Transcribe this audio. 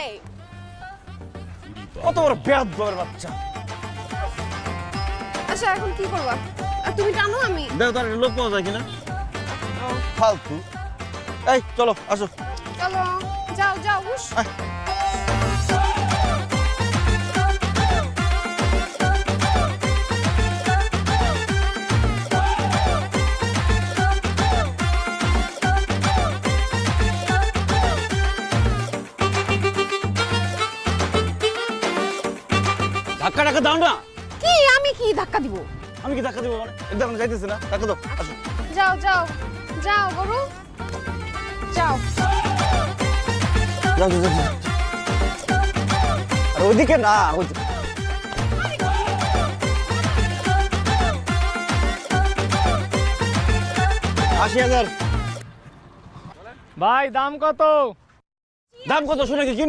হইছে? কত বড় বেয়াদবের বাচ্চা। আচ্ছা এখন কি করবা? আর তুমি টানো আমি। দেখো তার লোক পাওয়া যায় কিনা। ফালতু। এই চলো আসো। চলো যাও যাও উস। ধাক্কা টাকা দাও না। কি আমি কি ধাক্কা দিব? আমি কি ধাক্কা দিব মানে? একদম যাইতেছি না, ধাক্কা দাও আসো। যাও যাও যাও গরু যাও। যাও যাও যাও। আর ওইদিকে না, ওইদিকে। আশি হাজার। ভাই দাম কত? দাম কত শুনে কি কিনবো?